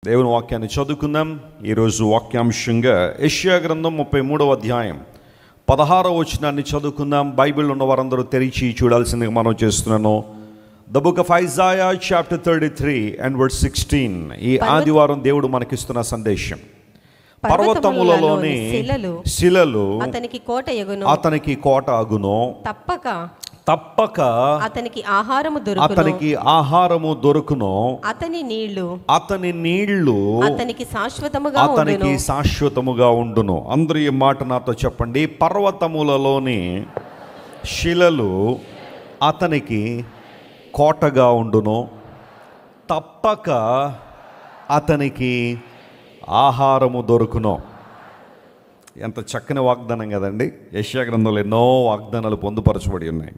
దేవుని వాక్యాన్ని చదువుకుందాం. ఈరోజు వాక్యాంశంగా యెషయా గ్రంథం 33వ అధ్యాయం 16వ వచనాన్ని చదువుకుందాం. బైబిల్ ఉన్న వారందరూ తెరిచి చూడాల్సిందిగా మనం చేస్తున్నాను. The book of Isaiah chapter 33 and verse 16. ఈ ఆదివారం దేవుడు మనకిస్తున్న సందేశం, పర్వతములలోని శిలలు అతనికి కోట అగును, తప్పక అతనికి ఆహారము దొరుకును, అతని నీళ్లు అతనికి శాశ్వతముగా ఉండును. అందరూ ఈ మాట నాతో చెప్పండి. పర్వతములలోని శిలలు అతనికి కోటగా ఉండును, తప్పక అతనికి ఆహారము దొరుకును. ఎంత చక్కని వాగ్దానం కదండి. యెషయా గ్రంథంలో ఎన్నో వాగ్దానాలు పొందుపరచబడి ఉన్నాయి.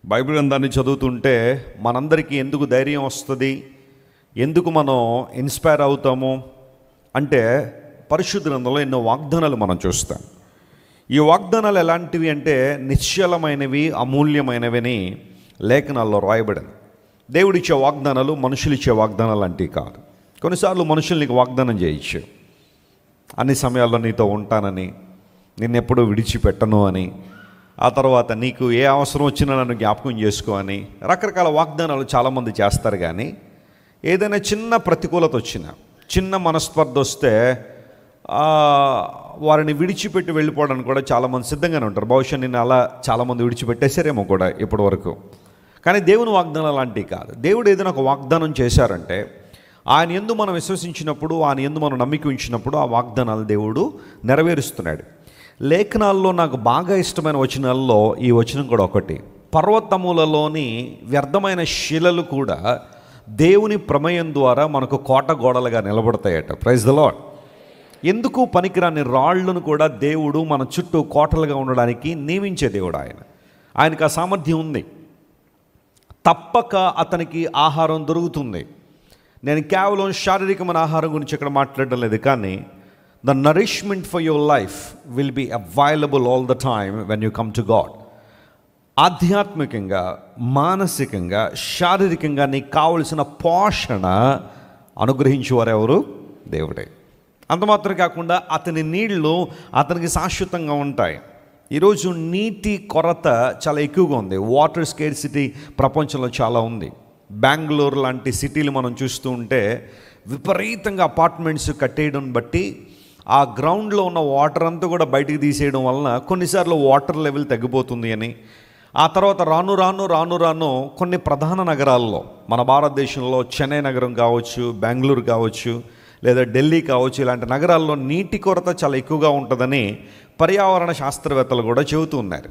బైబిల్ గ్రంథాన్ని చదువుతుంటే మనందరికీ ఎందుకు ధైర్యం వస్తుంది, ఎందుకు మనం ఇన్స్పైర్ అవుతాము అంటే పరిశుద్ధ గ్రంథంలో ఎన్నో వాగ్దానాలు మనం చూస్తాం. ఈ వాగ్దానాలు ఎలాంటివి అంటే నిశ్చలమైనవి, అమూల్యమైనవని లేఖనాల్లో రాయబడింది. దేవుడిచ్చే వాగ్దానాలు మనుషులు ఇచ్చే వాగ్దానాలు లాంటివి కాదు. కొన్నిసార్లు మనుషులు నీకు వాగ్దానం చేయొచ్చు, అన్ని సమయాల్లో నీతో ఉంటానని, నిన్నెప్పుడూ విడిచిపెట్టను అని, ఆ తర్వాత నీకు ఏ అవసరం వచ్చినా నన్ను జ్ఞాపకం చేసుకో అని రకరకాల వాగ్దానాలు చాలామంది చేస్తారు. కానీ ఏదైనా చిన్న ప్రతికూలత వచ్చినా, చిన్న మనస్పర్ధ వస్తే వారిని విడిచిపెట్టి వెళ్ళిపోవడానికి కూడా చాలామంది సిద్ధంగానే ఉంటారు. బహుశా నిన్ను అలా చాలామంది విడిచిపెట్టేశారేమో కూడా ఇప్పటి వరకు. కానీ దేవుని వాగ్దానం లాంటివి కాదు. దేవుడు ఏదైనా ఒక వాగ్దానం చేశారంటే ఆయన యందు మనం విశ్వసించినప్పుడు, ఆయన యందు మనం నమ్మిక ఉంచినప్పుడు ఆ వాగ్దానాలు దేవుడు నెరవేరుస్తున్నాడు. లేఖనాల్లో నాకు బాగా ఇష్టమైన వచనాల్లో ఈ వచనం కూడా ఒకటి. పర్వతములలోని వ్యర్థమైన శిలలు కూడా దేవుని ప్రమేయం ద్వారా మనకు కోట గోడలుగా నిలబడతాయట. Praise the Lord. ఎందుకు పనికిరాని రాళ్లను కూడా దేవుడు మన చుట్టూ కోటలుగా ఉండడానికి నియమించే దేవుడు ఆయనకు ఆ సామర్థ్యం ఉంది. తప్పక అతనికి ఆహారం దొరుకుతుంది. నేను కేవలం శారీరకమైన ఆహారం గురించి ఇక్కడ మాట్లాడడం లేదు, కానీ the nourishment for your life will be available all the time when you come to God. ఆధ్యాత్మికంగా, మానసికంగా, శారీరకంగా నీకు కావలసిన పోషణ అనుగ్రహించేవారు ఎవరు? దేవుడే. అంత మాత్రం కాకుండా అతని నీళ్లు అతనికి శాశ్వతంగా ఉంటాయి. ఈరోజు నీటి కొరత చాలా ఎక్కువగా ఉంది. వాటర్ స్కేర్సిటీ ప్రపంచంలో చాలా ఉంది. బెంగళూరు లాంటి సిటీలు మనం చూస్తూ ఉంటే విపరీతంగా అపార్ట్మెంట్స్ కట్టేయడం బట్టి ఆ గ్రౌండ్లో ఉన్న వాటర్ అంతా కూడా బయటికి తీసేయడం వలన కొన్నిసార్లు వాటర్ లెవెల్ తగ్గిపోతుంది అని, ఆ తర్వాత రాను రాను కొన్ని ప్రధాన నగరాల్లో, మన భారతదేశంలో చెన్నై నగరం కావచ్చు, బెంగళూరు కావచ్చు, లేదా ఢిల్లీ కావచ్చు, ఇలాంటి నగరాల్లో నీటి కొరత చాలా ఎక్కువగా ఉంటుందని పర్యావరణ శాస్త్రవేత్తలు కూడా చెబుతూ ఉన్నారు.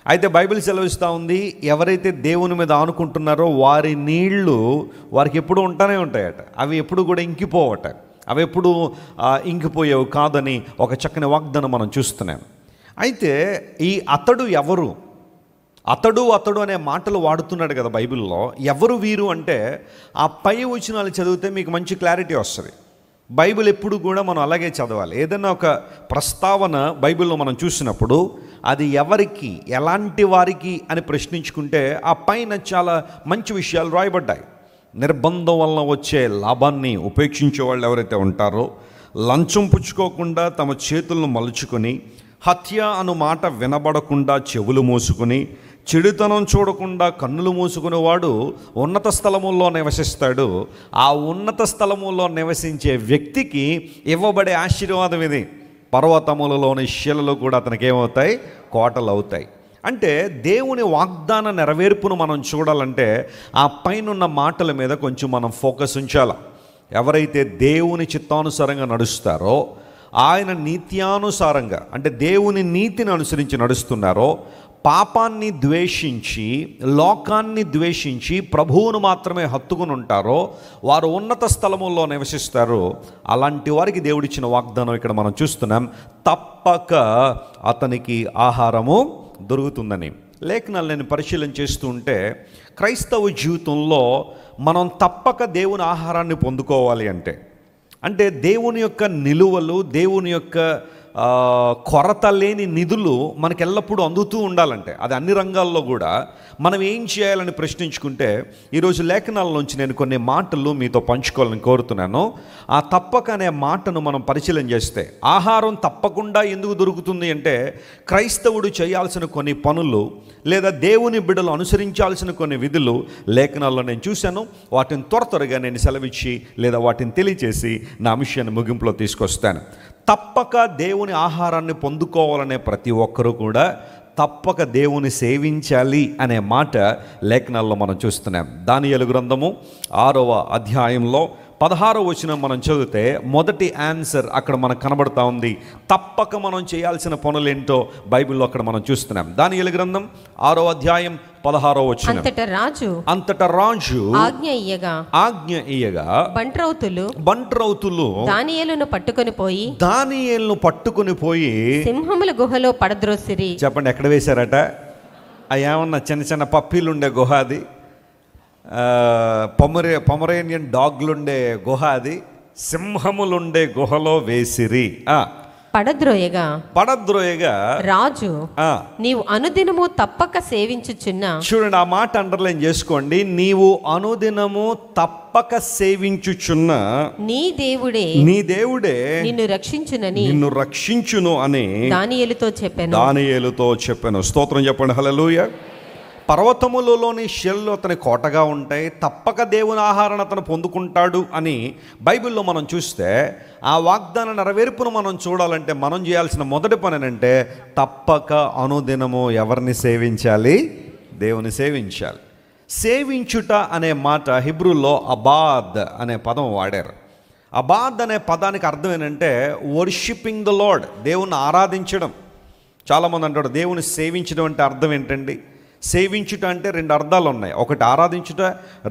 అయితే బైబిల్ సెలవిస్తూ ఉంది, ఎవరైతే దేవుని మీద ఆనుకుంటున్నారో వారి నీళ్లు వారికి ఎప్పుడు ఉంటానే ఉంటాయట. అవి ఎప్పుడు కూడా ఇంకిపోవట, అవి ఎప్పుడు ఇంకిపోయేవి కాదని ఒక చక్కని వాగ్దానం మనం చూస్తున్నాం. అయితే ఈ అతడు ఎవరు? అతడు అనే మాటలు వాడుతున్నాడు కదా బైబిల్లో. ఎవరు వీరు అంటే ఆ పై వచనాలు చదివితే మీకు మంచి క్లారిటీ వస్తుంది. బైబిల్ ఎప్పుడు కూడా మనం అలాగే చదవాలి. ఏదైనా ఒక ప్రస్తావన బైబిల్లో మనం చూసినప్పుడు అది ఎవరికి, ఎలాంటి వారికి అని ప్రశ్నించుకుంటే ఆ పైన చాలా మంచి విషయాలు రాయబడ్డాయి. నిర్బంధం వలన వచ్చే లాభాన్ని ఉపేక్షించే వాళ్ళు ఎవరైతే ఉంటారో, లంచం పుచ్చుకోకుండా తమ చేతులను మలుచుకొని, హత్య అను మాట వినబడకుండా చెవులు మూసుకుని, చెడుతనం చూడకుండా కన్నులు మూసుకునేవాడు ఉన్నత స్థలముల్లో నివసిస్తాడు. ఆ ఉన్నత స్థలముల్లో నివసించే వ్యక్తికి ఇవ్వబడే ఆశీర్వాదం ఇది. పర్వతములలోని శిలలు కూడా అతనికి ఏమవుతాయి? కోటలు అవుతాయి. అంటే దేవుని వాగ్దాన నెరవేర్పును మనం చూడాలంటే ఆ పైనున్న మాటల మీద కొంచెం మనం ఫోకస్ ఉంచాలి. ఎవరైతే దేవుని చిత్తానుసారంగా నడుస్తారో, ఆయన నీత్యానుసారంగా అంటే దేవుని నీతిని అనుసరించి నడుస్తున్నారో, పాపాన్ని ద్వేషించి, లోకాన్ని ద్వేషించి ప్రభువును మాత్రమే హత్తుకుని ఉంటారో వారు ఉన్నత స్థలముల్లో నివసిస్తారు. అలాంటి వారికి దేవుడిచ్చిన వాగ్దానం ఇక్కడ మనం చూస్తున్నాం. తప్పక అతనికి ఆహారము దొరుకుతుందని. లేఖనాలు నేను పరిశీలన చేస్తూ ఉంటే క్రైస్తవ జీవితంలో మనం తప్పక దేవుని ఆహారాన్ని పొందుకోవాలి అంటే దేవుని యొక్క నిలువలు, దేవుని యొక్క కొరత లేని నిధులు మనకు ఎల్లప్పుడూ అందుతూ ఉండాలంటే, అది అన్ని రంగాల్లో కూడా మనం ఏం చేయాలని ప్రశ్నించుకుంటే, ఈరోజు లేఖనాల్లోంచి నేను కొన్ని మాటలు మీతో పంచుకోవాలని కోరుతున్నాను. ఆ తప్పక అనే మాటను మనం పరిశీలన చేస్తే, ఆహారం తప్పకుండా ఎందుకు దొరుకుతుంది అంటే, క్రైస్తవుడు చేయాల్సిన కొన్ని పనులు లేదా దేవుని బిడ్డలు అనుసరించాల్సిన కొన్ని విధులు లేఖనాల్లో నేను చూశాను. వాటిని త్వరగా నేను సెలవిచ్చి లేదా వాటిని తెలియచేసి నా విషయాన్ని ముగింపులో తీసుకొస్తాను. తప్పక దేవుని ఆహారాన్ని పొందుకోవాలనే ప్రతి ఒక్కరూ కూడా తప్పక దేవుని సేవించాలి అనే మాట లేఖనాల్లో మనం చూస్తున్నాం. దానియేలు గ్రంథము 6వ అధ్యాయంలో 16వ వచనం మనం చదివితే మొదటి ఆన్సర్ అక్కడ మనకు కనబడతా ఉంది. తప్పక మనం చేయాల్సిన పనులేంటో బైబిల్లో అక్కడ మనం చూస్తున్నాం. దానియేలు గ్రంథం 6వ అధ్యాయం 16వ వచనం. అంతటా రాజు ఆజ్ఞ ఇయ్యగా బంట్రౌతులు దానియేలును పట్టుకొని పోయి సింహముల గుహలో పడద్రోసిరి. చెప్పండి, ఎక్కడ వేశారట? ఏమన్నా చిన్న చిన్న పప్పీలు ఉండే గుహ అది, పొమరేనియన్ డాగ్లుండే గుహ అది, సింహములుండే గుహలో వేసిరి. పడద్రోయగా రాజు నీవు అనుదినము తప్పక సేవించుచున్న, చూడండి ఆ మాట అండర్లైన్ చేసుకోండి, నీవు అనుదినము తప్పక సేవించుచున్న నీ దేవుడే నిన్ను రక్షించును అని దానియేలుతో చెప్పాను. స్తోత్రం చెప్పండి, హల్లెలూయా. పర్వతములలోని శిలలు అతని కోటగా ఉంటాయి, తప్పక దేవుని ఆహారాన్ని అతను పొందుకుంటాడు అని బైబిల్లో మనం చూస్తే, ఆ వాగ్దాన నెరవేర్పును మనం చూడాలంటే మనం చేయాల్సిన మొదటి పని ఏంటంటే, తప్పక అనుదినము ఎవరిని సేవించాలి? దేవుని సేవించాలి. సేవించుట అనే మాట హిబ్రూలో అబాద్ అనే పదం వాడారు. అబాద్ అనే పదానికి అర్థం ఏంటంటే వర్షిపింగ్ ద లార్డ్, దేవుని ఆరాధించడం. చాలామంది అంటాడు దేవుని సేవించడం అంటే అర్థం ఏంటండి? సేవించుట అంటే రెండు అర్థాలు ఉన్నాయి. ఒకటి ఆరాధించుట,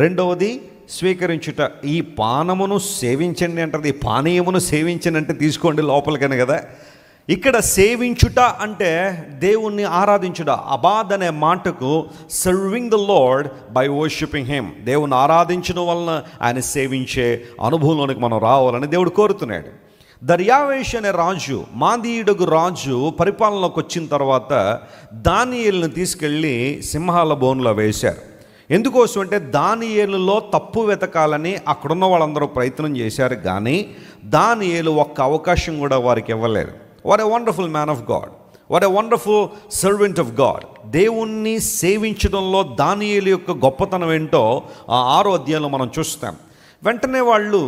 రెండవది స్వీకరించుట. ఈ పానమును సేవించండి అంటారు, ఈ పానీయమును సేవించండి అంటే తీసుకోండి లోపలికనే కదా. ఇక్కడ సేవించుట అంటే దేవుణ్ణి ఆరాధించుట. అబాద్ అనే మాటకు serving the lord by worshipping him, దేవుని ఆరాధించడం వలన ఆయన సేవించే అనుభవంలోనికి మనం రావాలని దేవుడు కోరుతున్నాడు. దర్యావేష్ అనే రాజు, మాదీయుడుగు రాజు పరిపాలనలోకి వచ్చిన తర్వాత దానియేలును తీసుకెళ్ళి సింహాల బోనులో వేశారు. ఎందుకోసం అంటే దానియేలులో తప్పు వెతకాలని అక్కడున్న వాళ్ళందరూ ప్రయత్నం చేశారు, కానీ దానియేలు ఒక్క అవకాశం కూడా వారికి ఇవ్వలేదు. What a wonderful man of God, what a wonderful servant of God. దేవుణ్ణి సేవించడంలో దానియేలు యొక్క గొప్పతనం ఏంటో 6వ అధ్యాయంలో మనం చూస్తాం. వెంటనే వాళ్ళు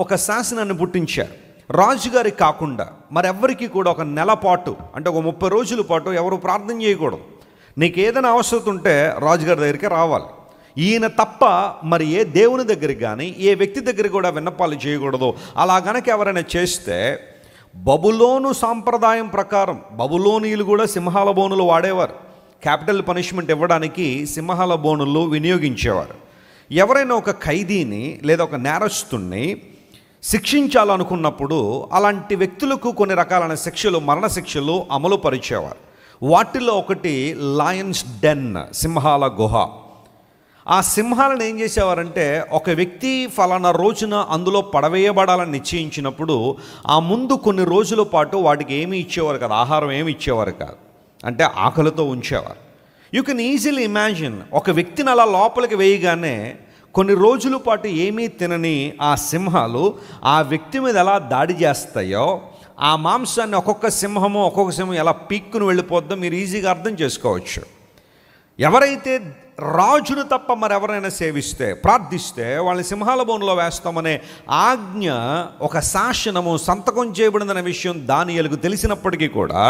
ఒక శాసనాన్ని పుట్టించారు. రాజుగారికి కాకుండా మరెవ్వరికి కూడా ఒక నెల పాటు, అంటే ఒక 30 రోజుల పాటు ఎవరు ప్రార్థన చేయకూడదు. నీకు ఏదైనా అవసరం ఉంటే రాజుగారి దగ్గరికి రావాలి. ఈయన తప్ప మరి ఏ దేవుని దగ్గరికి కానీ ఏ వ్యక్తి దగ్గరికి కూడా విన్నపాలు చేయకూడదు. అలా గనక ఎవరైనా చేస్తే బబులోను సాంప్రదాయం ప్రకారం బబులోనీయులు కూడా సింహాల బోనులు వాడేవారు. క్యాపిటల్ పనిష్మెంట్ ఇవ్వడానికి సింహాల బోనులు వినియోగించేవారు. ఎవరైనా ఒక ఖైదీని లేదా ఒక నేరస్తుని శిక్షించాలనుకున్నప్పుడు అలాంటి వ్యక్తులకు కొన్ని రకాలైన శిక్షలు, మరణ శిక్షలు అమలు పరిచేవారు. వాటిలో ఒకటి లయన్స్ డెన్, సింహాల గుహ. ఆ సింహాలను ఏం చేసేవారంటే, ఒక వ్యక్తి ఫలానా రోజున అందులో పడవేయబడాలని నిశ్చయించినప్పుడు ఆ ముందు కొన్ని రోజుల పాటు వాటికి ఏమీ ఇచ్చేవారు కాదు, ఆహారం ఏమి ఇచ్చేవారు కాదు, అంటే ఆకలితో ఉంచేవారు. యూ కెన్ ఈజీలీ ఇమాజిన్, ఒక వ్యక్తిని అలా లోపలికి వేయగానే కొన్ని రోజుల పాటు ఏమీ తినని ఆ సింహాలు ఆ వ్యక్తి మీద ఎలా దాడి చేస్తాయో, ఆ మాంసాన్ని ఒక్కొక్క సింహం ఎలా పీక్కుని వెళ్ళిపోద్దో మీరు ఈజీగా అర్థం చేసుకోవచ్చు. ఎవరైతే రాజును తప్ప మరెవరైనా సేవిస్తే, ప్రార్థిస్తే వాళ్ళని సింహాల బోనులో వేస్తామనే ఆజ్ఞ, ఒక శాసనము సంతకం చేయబడిందనే విషయం దానియేలుకు తెలిసినప్పటికీ కూడా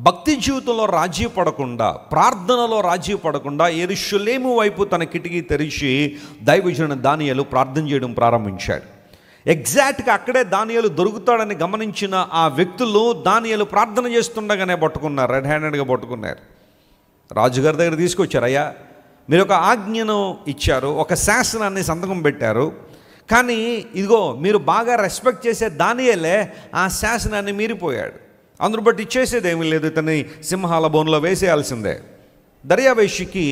భక్తి జీవితంలో రాజీ పడకుండా, ప్రార్థనలో రాజీ పడకుండా యెరూషలేము వైపు తన కిటికీ తెరిచి దైవజనుడు దానియేలు ప్రార్థన చేయడం ప్రారంభించాడు. ఎగ్జాక్ట్గా అక్కడే దానియేలు దొరుకుతాడని గమనించిన ఆ వ్యక్తులు దానియేలు ప్రార్థన చేస్తుండగానే పట్టుకున్నారు, రెడ్ హ్యాండెడ్గా పట్టుకున్నారు. రాజుగారి దగ్గర తీసుకొచ్చారు. అయ్యా, మీరు ఒక ఆజ్ఞను ఇచ్చారు, ఒక శాసనాన్ని సంతకం పెట్టారు, కానీ ఇదిగో మీరు బాగా రెస్పెక్ట్ చేసే దానియేలే ఆ శాసనాన్ని మీరిపోయాడు. అందును బట్టి ఇచ్చేసేది ఏమీ లేదు, ఇతన్ని సింహాల బోన్లో వేసేయాల్సిందే. దర్యావేషికి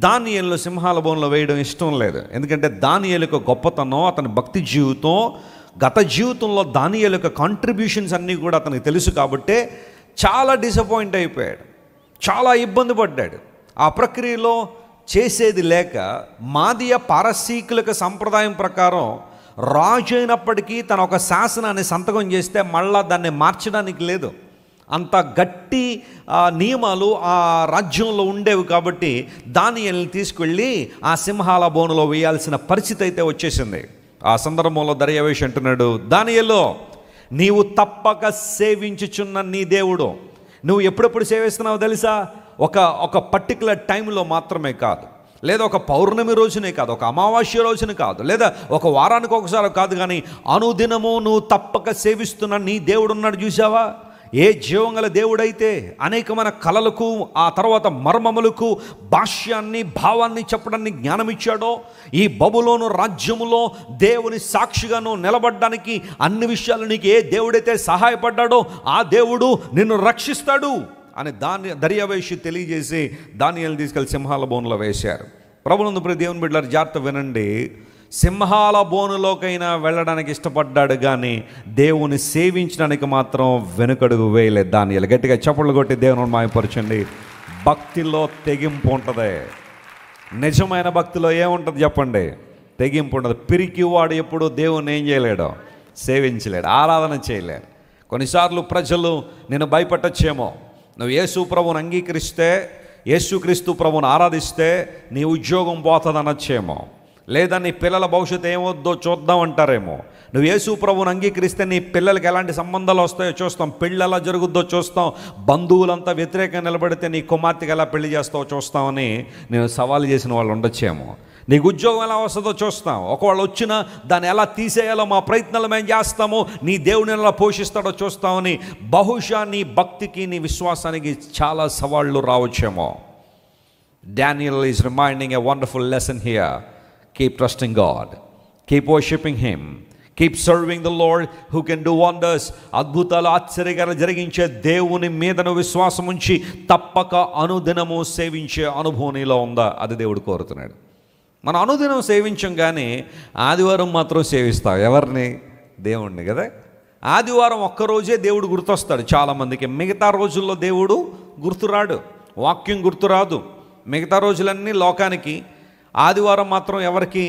దానియేలును సింహాల బోన్లో వేయడం ఇష్టం లేదు. ఎందుకంటే దానియేలుకు గొప్పతనం, అతని భక్తి జీవితం గత జీవితంలో దానియేలు యొక్క కాంట్రిబ్యూషన్స్ అన్నీ కూడా అతనికి తెలుసు కాబట్టే చాలా డిసప్పాయింట్ అయిపోయాడు, చాలా ఇబ్బంది పడ్డాడు. ఆ ప్రక్రియలో చేసేది లేక మాదీయ పారసీకుల సంప్రదాయం ప్రకారం రాజు అయినప్పటికీ తన ఒక శాసనాన్ని సంతకం చేస్తే మళ్ళా దాన్ని మార్చడానికి లేదు. అంత గట్టి నియమాలు ఆ రాజ్యంలో ఉండేవి కాబట్టి దానియేలుని తీసుకెళ్ళి ఆ సింహాల బోనులో వేయాల్సిన పరిస్థితి అయితే వచ్చేసింది. ఆ సందర్భంలో దర్యావేషు అంటున్నాడు, దానియేలు, నీవు తప్పక సేవించుచున్న నీ దేవుడు, నువ్వు ఎప్పుడెప్పుడు సేవిస్తున్నావో తెలుసా? ఒక పర్టికులర్ టైంలో మాత్రమే కాదు, లేదా ఒక పౌర్ణమి రోజునే కాదు, ఒక అమావాస్య రోజున కాదు, లేదా ఒక వారానికి ఒకసారి కాదు, కానీ అనుదినము నువ్వు తప్పక సేవిస్తున్న నీ దేవుడు ఉన్నాడు. చూసావా? ఏ జీవంగల దేవుడైతే అనేకమైన కళలకు, ఆ తర్వాత మర్మములకు, భాష్యాన్ని, భావాన్ని చెప్పడాన్ని జ్ఞానం ఇచ్చాడో, ఈ బబులోను రాజ్యములో దేవుని సాక్షిగాను నిలబడడానికి అన్ని విషయాలు నీకు ఏ దేవుడైతే సహాయపడ్డాడో ఆ దేవుడు నిన్ను రక్షిస్తాడు అని దర్యావేషు తెలియజేసి దానియేలుని తీసుకెళ్ళి సింహాల బోనులో వేశారు. ప్రభునందు ప్రియ దేవుని బిడ్డలారా, జాగ్రత్త వినండి. సింహాల బోనులోకైనా వెళ్ళడానికి ఇష్టపడ్డాడు, కానీ దేవుని సేవించడానికి మాత్రం వెనుకడుగు వేయలేదు దానియేలు. గట్టిగా చప్పట్లు కొట్టి దేవుని మాయపరచండి. భక్తిలో తెగింపు ఉంటుంది. నిజమైన భక్తిలో ఏముంటుంది చెప్పండి? తెగింపు ఉంటుంది. పిరికివాడు ఎప్పుడు దేవుని ఏం చేయలేడు? సేవించలేడు, ఆరాధన చేయలేడు. కొన్నిసార్లు ప్రజలు నిన్ను భయపెట్టచ్చేమో. నువ్వు యేసు ప్రభువుని అంగీకరిస్తే, యేసుక్రీస్తు ప్రభువుని ఆరాధిస్తే నీ ఉద్యోగం పోతుంది అనొచ్చేమో, లేదా నీ పిల్లల భవిష్యత్తు ఏమొద్దో చూద్దాం అంటారేమో. నువ్వు యేసు ప్రభువుని అంగీకరిస్తే నీ పిల్లలకి ఎలాంటి సంబంధాలు వస్తాయో చూస్తాం, పెళ్ళి ఎలా జరుగుద్దో చూస్తాం, బంధువులంతా వ్యతిరేకంగా నిలబడితే నీ కుమార్తెకి ఎలా పెళ్లి చేస్తావో చూస్తామని నేను సవాలు చేసిన వాళ్ళు ఉండొచ్చేమో. నీకు ఉద్యోగం ఎలా వస్తుందో చూస్తాం, ఒకవేళ వచ్చినా దాన్ని ఎలా తీసేయాలో మా ప్రయత్నాలు మేము చేస్తాము, నీ దేవుని ఎలా పోషిస్తాడో చూస్తామని బహుశా నీ భక్తికి, నీ విశ్వాసానికి చాలా సవాళ్ళు రావచ్చేమో. Daniel is reminding a wonderful lesson here. Keep trusting God, keep worshiping Him, keep serving the Lord who can do wonders. అద్భుతాలు, ఆశ్చర్యకార్యాలు జరిగించే దేవుని మీదను విశ్వాసం ఉంచి తప్పక అనుదినము సేవించే అనుభవం నీలో ఉందా? అది దేవుడు కోరుతున్నాడు. మనం అనుదినం సేవించం, కానీ ఆదివారం మాత్రం సేవిస్తాం. ఎవరిని? దేవుణ్ణి కదా. ఆదివారం ఒక్కరోజే దేవుడు గుర్తొస్తాడు చాలామందికి, మిగతా రోజుల్లో దేవుడు గుర్తురాడు, వాక్యం గుర్తురాదు. మిగతా రోజులన్నీ లోకానికి, ఆదివారం మాత్రం ఎవరికి?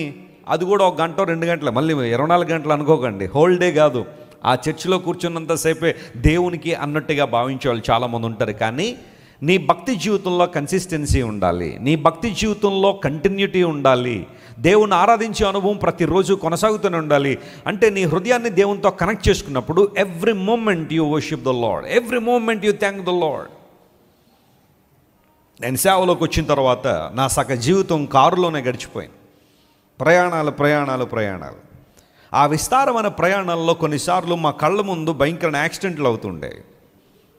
అది కూడా 1 గంట 2 గంటలు, మళ్ళీ 24 గంటలు అనుకోకండి, హోల్ డే కాదు. ఆ చర్చిలో కూర్చున్నంతసేపే దేవునికి అన్నట్టుగా భావించే వాళ్ళు చాలామంది ఉంటారు. కానీ నీ భక్తి జీవితంలో కన్సిస్టెన్సీ ఉండాలి, నీ భక్తి జీవితంలో కంటిన్యూటీ ఉండాలి, దేవుని ఆరాధించే అనుభవం ప్రతిరోజు కొనసాగుతూనే ఉండాలి. అంటే నీ హృదయాన్ని దేవునితో కనెక్ట్ చేసుకున్నప్పుడు every moment you worship the Lord, every moment you thank the Lord. నేను సేవలోకి వచ్చిన తర్వాత నా సగ జీవితం కారులోనే గడిచిపోయింది. ప్రయాణాలు. ఆ విస్తారమైన ప్రయాణాల్లో కొన్నిసార్లు మా కళ్ళ ముందు భయంకరమైన యాక్సిడెంట్లు అవుతుండే.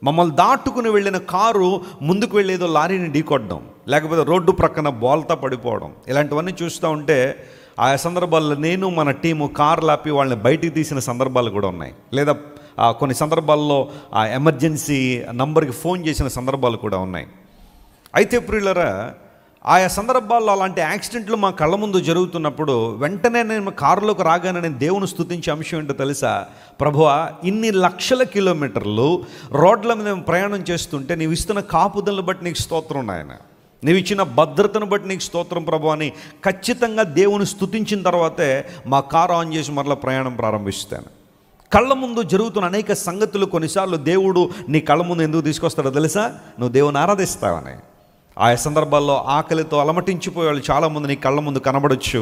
మమ్మల్ని దాటుకుని వెళ్ళిన కారు ముందుకు వెళ్ళేదో లారీని ఢీకొట్టడం, లేకపోతే రోడ్డు ప్రక్కన బోల్తా పడిపోవడం, ఇలాంటివన్నీ చూస్తూ ఉంటే ఆయా సందర్భాల్లో నేను మన టీము కారు లాపి వాళ్ళని బయటికి తీసిన సందర్భాలు కూడా ఉన్నాయి. లేదా కొన్ని సందర్భాల్లో ఆ ఎమర్జెన్సీ నంబర్కి ఫోన్ చేసిన సందర్భాలు కూడా ఉన్నాయి. అయితే ప్రియులరా, ఆయా సందర్భాల్లో అలాంటి యాక్సిడెంట్లు మా కళ్ళ ముందు జరుగుతున్నప్పుడు వెంటనే నేను కారులోకి రాగానే నేను దేవుని స్తుతించే అంశం ఏంటో తెలుసా? ప్రభువా, ఇన్ని లక్షల కిలోమీటర్లు రోడ్ల మీద మేము ప్రయాణం చేస్తుంటే నీవు ఇస్తున్న కాపుదలను బట్టి నీకు స్తోత్రం నాయన, నీవు ఇచ్చిన భద్రతను బట్టి నీకు స్తోత్రం ప్రభు అని ఖచ్చితంగా దేవుని స్తుతించిన తర్వాతే మా కారు ఆన్ చేసి మరలా ప్రయాణం ప్రారంభిస్తాను. కళ్ళ ముందు జరుగుతున్న అనేక సంగతులు కొన్నిసార్లు దేవుడు నీ కళ్ళ ముందు ఎందుకు తీసుకొస్తాడో తెలుసా? నువ్వు దేవుని ఆరాధిస్తావని. ఆయా సందర్భాల్లో ఆకలితో అలమటించిపోయే వాళ్ళు చాలామంది నీ కళ్ళ ముందు కనబడొచ్చు.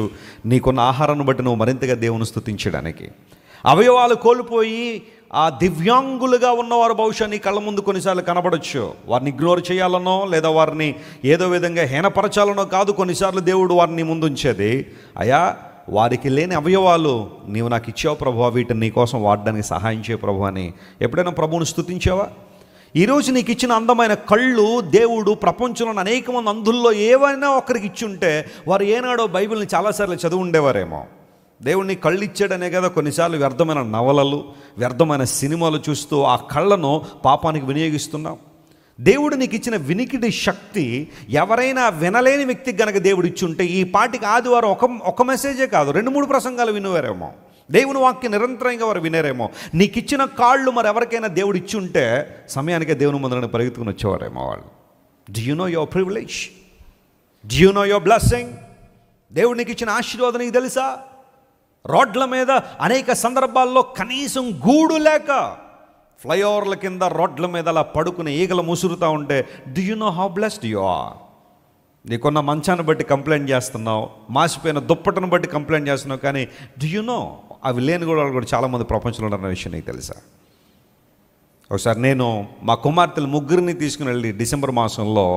నీకున్న ఆహారాన్ని బట్టి నువ్వు మరింతగా దేవుని స్తుతించడానికి. అవయవాలు కోల్పోయి ఆ దివ్యాంగులుగా ఉన్నవారు బహుశా నీ కళ్ళ ముందు కొన్నిసార్లు కనబడొచ్చు. వారిని ఇగ్నోర్ చేయాలనో, లేదా వారిని ఏదో విధంగా హీనపరచాలనో కాదు కొన్నిసార్లు దేవుడు వారిని ముందు ఉంచేది. అయా, వారికి లేని అవయవాలు నీవు నాకు ఇచ్చావు ప్రభువా, వీటిని నీ కోసం వాడడానికి సహాయం చేయ ప్రభు అని ఎప్పుడైనా ప్రభువుని స్తుతించావా? ఈరోజు నీకు ఇచ్చిన అందమైన కళ్ళు దేవుడు ప్రపంచంలో అనేక మంది అందుల్లో ఏవైనా ఒకరికి ఇచ్చి ఉంటే వారు ఏనాడో బైబిల్ని చాలాసార్లు చదువు ఉండేవారేమో. దేవుడిని కళ్ళు ఇచ్చాడనే కదా కొన్నిసార్లు వ్యర్థమైన నవలలు, వ్యర్థమైన సినిమాలు చూస్తూ ఆ కళ్ళను పాపానికి వినియోగిస్తున్నాం. దేవుడు నీకు ఇచ్చిన వినికిడి శక్తి ఎవరైనా వినలేని వ్యక్తికి గనక దేవుడు ఇచ్చి ఉంటే ఈ పాటికి ఆదివారం ఒక మెసేజే కాదు 2-3 ప్రసంగాలు వినేవారేమో. దేవుని వాక్యం నిరంతరంగా వారు వినేరేమో. నీకు ఇచ్చిన కాళ్ళు మరి ఎవరికైనా దేవుడు ఇచ్చి ఉంటే సమయానికే దేవుని ముందరని పరిగెత్తుకుని వచ్చేవారేమో వాళ్ళు. Do you no your privilege? Do you no your blessing? దేవుడు నీకు ఇచ్చిన ఆశీర్వాదం నీకు తెలుసా? రోడ్ల మీద అనేక సందర్భాల్లో కనీసం గూడు లేక ఫ్లైఓవర్ల కింద రోడ్ల మీద అలా పడుకుని ఈగలు ముసురుతూ ఉంటే do you know how blessed you are? నీకున్న మంచాన్ని బట్టి కంప్లైంట్ చేస్తున్నావు, మాసిపోయిన దుప్పటను బట్టి కంప్లైంట్ చేస్తున్నావు, కానీ డు యు నో అవి లేని కూడా చాలామంది ప్రపంచంలో ఉన్న విషయం నీకు తెలుసా? ఒకసారి నేను మా కుమార్తెలు ముగ్గురిని తీసుకుని వెళ్ళి డిసెంబర్ మాసంలో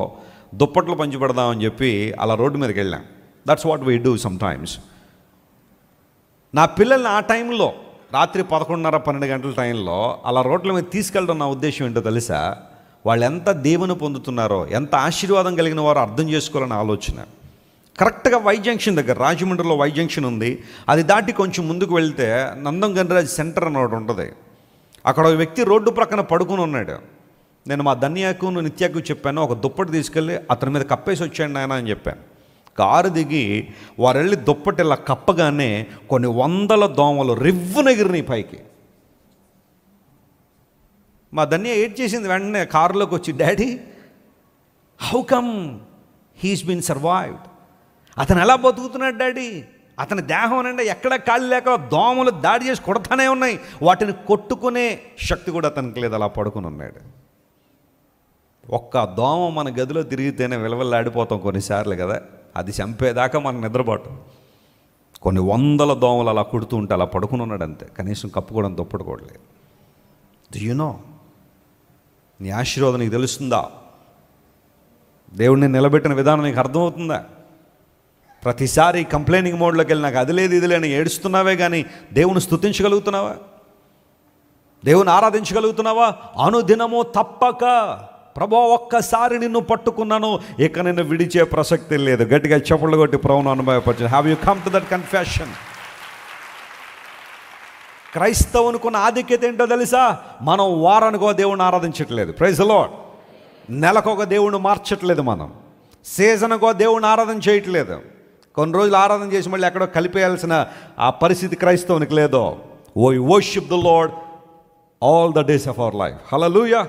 దుప్పట్లు పంచిపెడదామని చెప్పి అలా రోడ్డు మీదకి వెళ్ళాం. That's what we do some times. నా పిల్లల్ని ఆ టైంలో రాత్రి 11:30-12 గంటల టైంలో అలా రోడ్ల మీద తీసుకెళ్ళడం నా ఉద్దేశం ఏంటో తెలుసా? వాళ్ళు ఎంత దేవుని పొందుతున్నారో, ఎంత ఆశీర్వాదం కలిగిన వారో అర్థం చేసుకోవాలని ఆలోచన. కరెక్ట్గా వై జంక్షన్ దగ్గర, రాజమండ్రిలో వై జంక్షన్ ఉంది, అది దాటి కొంచెం ముందుకు వెళ్తే నందం గణరాజ్ సెంటర్ అని ఒకటి ఉంటుంది. అక్కడ ఒక వ్యక్తి రోడ్డు ప్రక్కన పడుకుని ఉన్నాడు. నేను మా ధన్యాకు నిత్యాకు చెప్పాను, ఒక దుప్పటి తీసుకెళ్ళి అతని మీద కప్పేసి వచ్చాడు ఆయన అని చెప్పాను. కారు దిగి వారు వెళ్ళి దుప్పటి ఇలా కప్పగానే కొన్ని 100 దోమలు రివ్వునెగిరినాయి పైకి. మా ధన్య ఏడ్ చేసింది, వెంటనే కారులోకి వచ్చి, daddy how come he's been survived? అతను ఎలా బతుకుతున్నాడు డాడీ? అతని దేహం అంటే ఎక్కడ కాళ్ళు లేక దోమలు దాడి చేసి కొడతానే ఉన్నాయి, వాటిని కొట్టుకునే శక్తి కూడా అతనికి లేదు, అలా పడుకుని ఉన్నాడు. ఒక్క దోమ మన గదిలో తిరిగితేనే విలవల్లాడిపోతాం కొన్నిసార్లు కదా, అది చంపేదాకా మనం నిద్రపోవటం. కొన్ని 100 దోమలు అలా కుడుతూ ఉంటే అలా పడుకుని ఉన్నాడు అంతే, కనీసం కప్పుకోవడం దుప్పట్టుకోవట్లేదు. Do you know? నీ ఆశీర్వాదం నీకు తెలుస్తుందా? దేవుడిని నిలబెట్టిన విధానం నీకు అర్థమవుతుందా? ప్రతిసారి కంప్లైనింగ్ మోడ్లోకి వెళ్ళి నాకు అది లేదు ఇది లేని ఏడుస్తున్నావే కానీ దేవుని స్తుతించగలుగుతున్నావా? దేవుని ఆరాధించగలుగుతున్నావా? అనుదినము తప్పక ప్రభా ఒక్కసారి నిన్ను పట్టుకున్నాను, ఇక నిన్ను విడిచే ప్రసక్తి లేదు. గట్టిగా చప్పట్లు కొట్టి ప్రభువును అనుభవపరచు. Have you come to that confession? క్రైస్తవునికున్న ఆధిక్యత ఏంటో తెలుసా? మనం వారానికో దేవుడిని ఆరాధించట్లేదు. Praise the Lord. నెలకొక దేవుడిని మార్చట్లేదు, మనం సీజన్కో దేవుడిని ఆరాధన చేయట్లేదు. కొన్ని రోజులు ఆరాధన చేసి మళ్ళీ ఎక్కడో కలిపేయాల్సిన ఆ పరిస్థితి క్రైస్తవునికి లేదో. We worship the Lord all the days of our life. Hallelujah.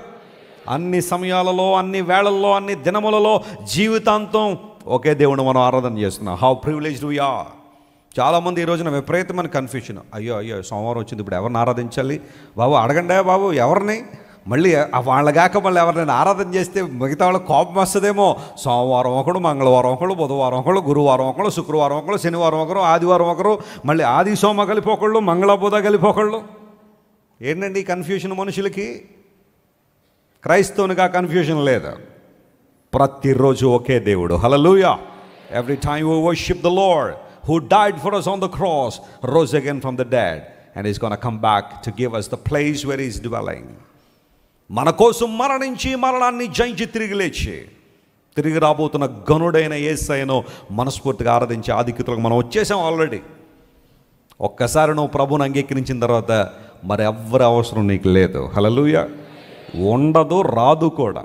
అన్ని సమయాలలో, అన్ని వేళల్లో, అన్ని దినములలో జీవితాంతం ఒకే దేవుని మనం ఆరాధన చేస్తున్నాం. How privileged we are. చాలామంది ఈ రోజున విపరీతమైన కన్ఫ్యూషన్. అయ్యో సోమవారం వచ్చింది, ఇప్పుడు ఎవరిని ఆరాధించాలి బాబు? అడగండి బాబు ఎవరిని. మళ్ళీ వాళ్ళగాక మళ్ళీ ఎవరినైనా ఆరాధన చేస్తే మిగతా వాళ్ళకి కోపం వస్తుందేమో. సోమవారం ఒకడు, మంగళవారం ఒకడు, బుధవారం ఒకడు, గురువారం ఒకడు, శుక్రవారం ఒకడు, శనివారం ఒకరు, ఆదివారం ఒకరు, మళ్ళీ ఆది సోమ కలిపోకళ్ళు, మంగళ బుధ కలిపోకళ్ళు. ఏంటండి కన్ఫ్యూషన్ మనుషులకి? క్రైస్తవునిగా కన్ఫ్యూజన్ లేదు. ప్రతిరోజు ఒకే దేవుడు. Hallelujah. Every time we worship the Lord who died for us on the cross, rose again from the dead, and he's going to come back to give us the place where he's dwelling. మన కోసం మరణించి మరణాన్ని జయించి తిరిగి లేచి తిరిగి రాబోతున్న గనుడైన యేసయ్యను మనస్ఫూర్తిగా ఆరాధించే ఆధిక్యతలకు మనం వచ్చేసాం ఆల్రెడీ. ఒక్కసారి నువ్వు ప్రభువుని అంగీకరించిన తర్వాత మరి ఎవ్వరి అవసరం నీకు లేదు. హల్లెలూయా. ఉండదు, రాదు కూడా.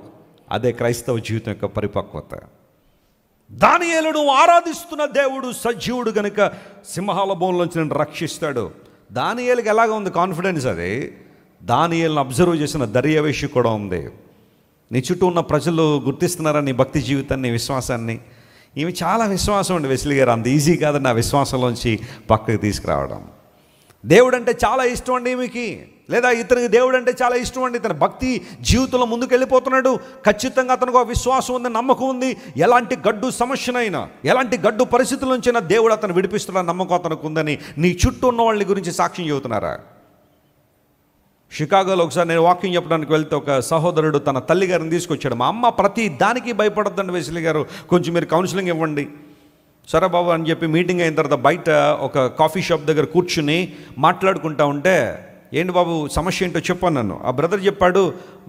అదే క్రైస్తవ జీవితం యొక్క పరిపక్వత. దానియేలును ఆరాధిస్తున్న దేవుడు సజీవుడు గనుక సింహాల బోన్లోంచి నేను రక్షిస్తాడు. దానియేలుకి ఎలాగ ఉంది కాన్ఫిడెన్స్? అది దానియేలును అబ్జర్వ్ చేసిన దర్యావేషు కూడా ఉంది. నీ చుట్టూ ఉన్న ప్రజలు గుర్తిస్తున్నారా నీ భక్తి జీవితాన్ని, విశ్వాసాన్ని? ఈమె చాలా విశ్వాసం అండి వెస్లీ గారు, అంత ఈజీ కాదండి ఆ విశ్వాసంలోంచి పక్కకి తీసుకురావడం. దేవుడు అంటే చాలా ఇష్టం అండి ఈమెకి, లేదా ఇతనికి దేవుడు అంటే చాలా ఇష్టం అండి. ఇతని భక్తి జీవితంలో ముందుకు వెళ్ళిపోతున్నాడు. ఖచ్చితంగా అతనికి ఒక విశ్వాసం ఉంది, నమ్మకం ఉంది. ఎలాంటి గడ్డు సమస్యనైనా, ఎలాంటి గడ్డు పరిస్థితుల నుంచైనా దేవుడు అతను విడిపిస్తున్న నమ్మకం అతనికి ఉందని నీ చుట్టూ ఉన్న వాళ్ళ గురించి సాక్ష్యం చెబుతున్నారా? షికాగోలో ఒకసారి నేను వాకింగ్ చెప్పడానికి వెళ్తే ఒక సహోదరుడు తన తల్లి గారిని తీసుకొచ్చాడు. మా అమ్మ ప్రతి దానికి భయపడద్దండి వెస్లీ గారు, కొంచెం మీరు కౌన్సిలింగ్ ఇవ్వండి. సరే బాబు అని చెప్పి మీటింగ్ అయిన తర్వాత బయట ఒక కాఫీ షాప్ దగ్గర కూర్చుని మాట్లాడుకుంటా ఉంటే, ఏంటి బాబు సమస్య ఏంటో చెప్పాను నన్ను. ఆ బ్రదర్ చెప్పాడు,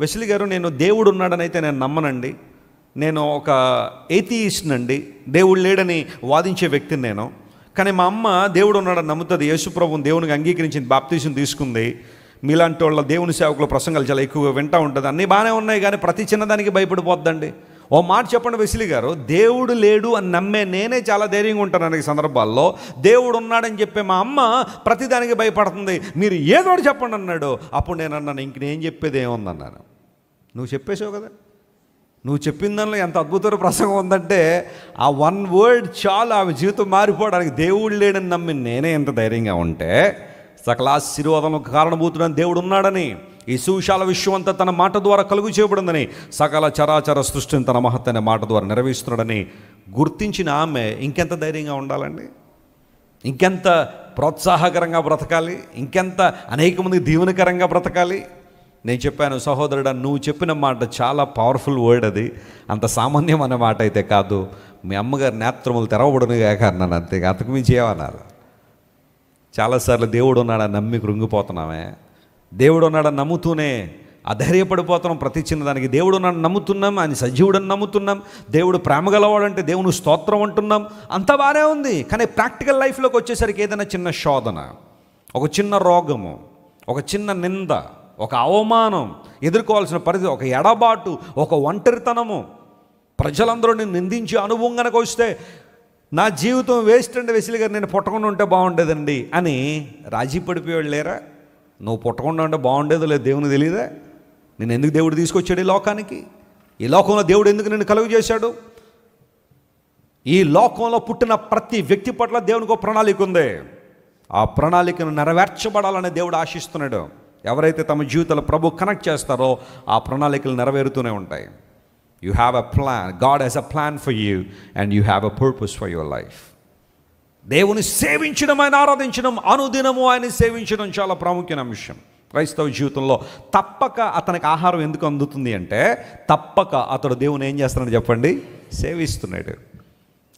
వెస్లీ గారు నేను దేవుడు ఉన్నాడని అయితే నేను నమ్మనండి, నేను ఒక ఏథియిస్ట్ నండి, దేవుడు లేడని వాదించే వ్యక్తిని నేను. కానీ మా అమ్మ దేవుడు ఉన్నాడని నమ్ముతుంది, యేసుప్రభుని దేవునికి అంగీకరించింది, బాప్తీసం తీసుకుంది. మీలాంటి వాళ్ళ దేవుని సేవకుల ప్రసంగాలు చాలా ఎక్కువగా వింటూ ఉంటుంది. అన్నీ బాగానే ఉన్నాయి కానీ ప్రతి చిన్నదానికి భయపడిపోద్దండి. ఓ మాట చెప్పండి వెస్లీ గారు, దేవుడు లేడు అని నమ్మే నేనే చాలా ధైర్యంగా ఉంటాను అనేక సందర్భాల్లో. దేవుడు ఉన్నాడని చెప్పే మా అమ్మ ప్రతిదానికి భయపడుతుంది. మీరు ఏదో ఒకటి చెప్పండి అన్నాడు. అప్పుడు నేను అన్నాను, ఇంక నేను చెప్పేది ఏముందన్నాను. నువ్వు చెప్పేసావు కదా, నువ్వు చెప్పిన దానిలో ఎంత అద్భుతమైన ప్రసంగం ఉందంటే ఆ వన్ వర్డ్ చాలు ఆమె జీవితం మారిపోవడానికి. దేవుడు లేడని నమ్మి నేనే ఎంత ధైర్యంగా ఉంటే సకల ఆశీర్వాదాలకు కారణభూతుడని దేవుడు ఉన్నాడని, ఈ సువిశాల విశ్వం అంతా తన మాట ద్వారా కలుగు చేయబడిందని, సకల చరాచర సృష్టిని తన మహత్తైన మాట ద్వారా నెరవేరుస్తున్నాడని గుర్తించిన ఆమె ఇంకెంత ధైర్యంగా ఉండాలండి, ఇంకెంత ప్రోత్సాహకరంగా బ్రతకాలి, ఇంకెంత అనేక మందికి దీవెనకరంగా బ్రతకాలి. నేను చెప్పాను, సహోదరుడా నువ్వు చెప్పిన మాట చాలా పవర్ఫుల్ వర్డ్, అది అంత సామాన్యం అనే మాట అయితే కాదు. మీ అమ్మగారి నేత్రములు తెరవబడునుగా అన్నాను, అంతే, అంతకు మించి ఏమన్నారు. చాలాసార్లు దేవుడు ఉన్నాడని నమ్మి కృంగిపోతున్నామే, దేవుడు ఉన్నాడని నమ్ముతూనే అధైర్యపడిపోతున్నాం. ప్రతి చిన్నదానికి దేవుడు ఉన్నాడని నమ్ముతున్నాం, ఆయన సజీవుడని నమ్ముతున్నాం, దేవుడు ప్రేమగలవాడంటే దేవుని స్తోత్రం అంటున్నాం, అంతా బాగానే ఉంది. కానీ ప్రాక్టికల్ లైఫ్లోకి వచ్చేసరికి ఏదైనా చిన్న శోధన, ఒక చిన్న రోగము, ఒక చిన్న నింద, ఒక అవమానం ఎదుర్కోవాల్సిన పరిస్థితి, ఒక ఎడబాటు, ఒక ఒంటరితనము, ప్రజలందరూ నేను నిందించే అనుభవం కనుక వస్తే నా జీవితం వేస్ట్ అండి వెస్లీ గారు, నేను పుట్టకుండా ఉంటే బాగుండేదండి అని రాజీ పడిపోయాడు లేరా? నువ్వు పుట్టకుండా ఉంటే బాగుండేదో లేదు దేవునికి తెలియదా? నేను ఎందుకు దేవుడు తీసుకొచ్చాడు ఈ లోకానికి? ఈ లోకంలో దేవుడు ఎందుకు నిన్ను కలుగు చేశాడు? ఈ లోకంలో పుట్టిన ప్రతి వ్యక్తి పట్ల దేవునికి ఒక ప్రణాళిక ఉంది. ఆ ప్రణాళికను నెరవేర్చబడాలని దేవుడు ఆశిస్తున్నాడు. ఎవరైతే తమ జీవితాలు ప్రభు కనెక్ట్ చేస్తారో ఆ ప్రణాళికలు నెరవేరుతూనే ఉంటాయి. You have a plan, God has a plan for you and you have a purpose for your life. దేవుని సేవించడం, ఆయన ఆరాధించడం, అనుదినము ఆయన సేవించడం చాలా ప్రాముఖ్యమైన అంశం క్రైస్తవ జీవితంలో. తప్పక అతనికి ఆహారం ఎందుకు అందుతుంది అంటే తప్పక అతడు దేవుని ఏం చేస్తున్నాడు చెప్పండి, సేవిస్తున్నాడు.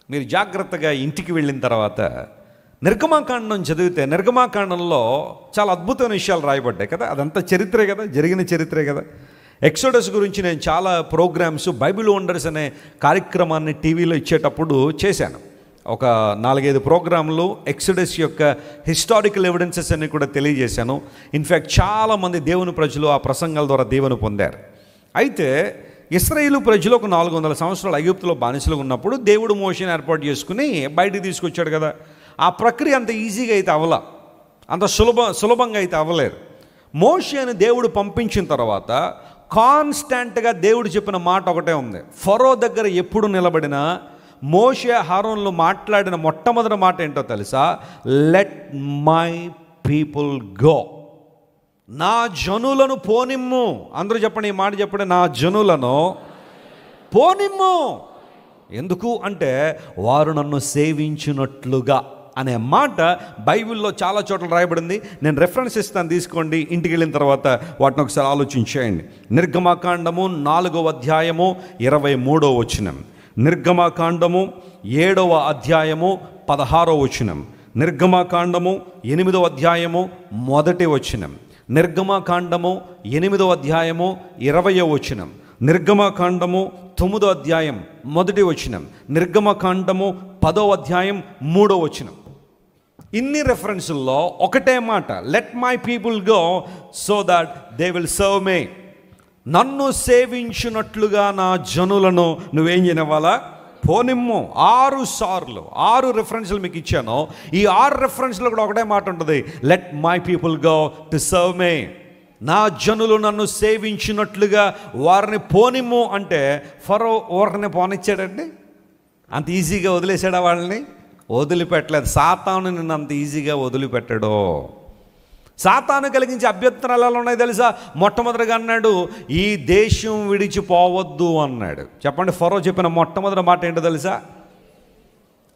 మీరు జాగ్రత్తగా ఇంటికి వెళ్ళిన తర్వాత నిర్గమాకాండం చదివితే నిర్గమాకాండంలో చాలా అద్భుతమైన విషయాలు రాయబడ్డాయి కదా. అదంతా చరిత్రే కదా, జరిగిన చరిత్రే కదా. ఎక్సోడస్ గురించి నేను చాలా ప్రోగ్రామ్స్, బైబిల్ వండర్స్ అనే కార్యక్రమాన్ని టీవీలో ఇచ్చేటప్పుడు చేశాను. ఒక 4-5 ప్రోగ్రాంలు ఎక్సోడస్ యొక్క హిస్టారికల్ ఎవిడెన్సెస్ అన్ని కూడా తెలియజేశాను. ఇన్ఫ్యాక్ట్ చాలామంది దేవుని ప్రజలు ఆ ప్రసంగాల ద్వారా దేవుని పొందారు. అయితే ఇశ్రాయేలు ప్రజలు ఒక 400 సంవత్సరాలు ఐగుప్తులో బానిసలు ఉన్నప్పుడు దేవుడు మోషేని ఏర్పాటు చేసుకుని బయటికి తీసుకొచ్చాడు కదా. ఆ ప్రక్రియ అంత ఈజీగా అయితే అవ్వలా, అంత సులభంగా అయితే అవ్వలేదు. మోషేని దేవుడు పంపించిన తర్వాత కాన్స్టాంట్గా దేవుడు చెప్పిన మాట ఒకటే ఉంది. ఫరో దగ్గర ఎప్పుడు నిలబడినా మోషే అహరోనులు మాట్లాడిన మొట్టమొదటి మాట ఏంటో తెలుసా? లెట్ మై పీపుల్ గో, నా జనులను పోనిమ్ము. అందరూ చెప్పండి, ఈ మాట చెప్పండి, నా జనులను పోనిమ్ము. ఎందుకు అంటే వారు నన్ను సేవించినట్లుగా అనే మాట బైబిల్లో చాలా చోట్ల రాయబడింది. నేను రెఫరెన్స్ ఇస్తాను, తీసుకోండి. ఇంటికి వెళ్ళిన తర్వాత వాటిని ఒకసారి ఆలోచించేయండి. నిర్గమాకాండము 4వ అధ్యాయము 23వ వచనం, నిర్గమాకాండము 7వ అధ్యాయము 16వ వచనం, నిర్గమాకాండము 8వ అధ్యాయము 1వ వచనం, నిర్గమాకాండము 8వ అధ్యాయము 20వ వచనం, నిర్గమాకాండము 9వ అధ్యాయం 1వ వచనం, నిర్గమాకాండము 10వ అధ్యాయం 3వ వచనం. ఇన్ని రెఫరెన్సుల్లో ఒకటే మాట, let my people go so that they will serve me. నన్ను సేవించినట్లుగా నా జనులను నువ్వేం చేయనివ్వాలా? పోనిమ్ము. 6 సార్లు 6 రెఫరెన్స్లు మీకు ఇచ్చాను. ఈ 6 రెఫరెన్స్లో కూడా ఒకటే మాట ఉంటుంది, let my people go to serve me. నా జనులు నన్ను సేవించినట్లుగా వారిని పోనిమ్ము అంటే ఫరో వారిని పోనిచ్చాడండి? అంత ఈజీగా వదిలేశాడా? వాళ్ళని వదిలిపెట్టలేదు. సాతాను నిన్ను అంత ఈజీగా వదిలిపెట్టాడు. సాతాను కలిగించే అభ్యంతరాలు ఎలా ఉన్నాయి తెలుసా? మొట్టమొదటిగా అన్నాడు, ఈ దేశం విడిచిపోవద్దు అన్నాడు. చెప్పండి, ఫరో చెప్పిన మొట్టమొదటి మాట ఏంటో తెలుసా?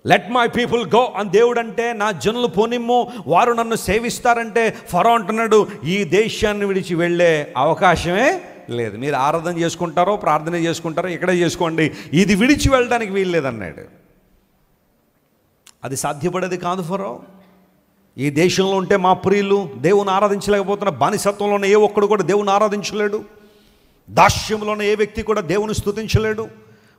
లెట్ మై పీపుల్ గో అని దేవుడు అంటే, నా జనులు పోనిమ్ము, వారు నన్ను సేవిస్తారంటే ఫరో అంటున్నాడు, ఈ దేశాన్ని విడిచి వెళ్ళే అవకాశమే లేదు. మీరు ఆరాధన చేసుకుంటారో ప్రార్థన చేసుకుంటారో ఇక్కడే చేసుకోండి, ఇది విడిచి వెళ్ళడానికి వీలు లేదన్నాడు. అది సాధ్యపడేది కాదు ఫరో. ఈ దేశంలో ఉంటే మా ప్రియులు దేవుని ఆరాధించలేకపోతున్న, బానిసత్వంలోనే ఏ ఒక్కడు కూడా దేవుని ఆరాధించలేడు, దాస్యంలోనే ఏ వ్యక్తి కూడా దేవుని స్తుతించలేడు,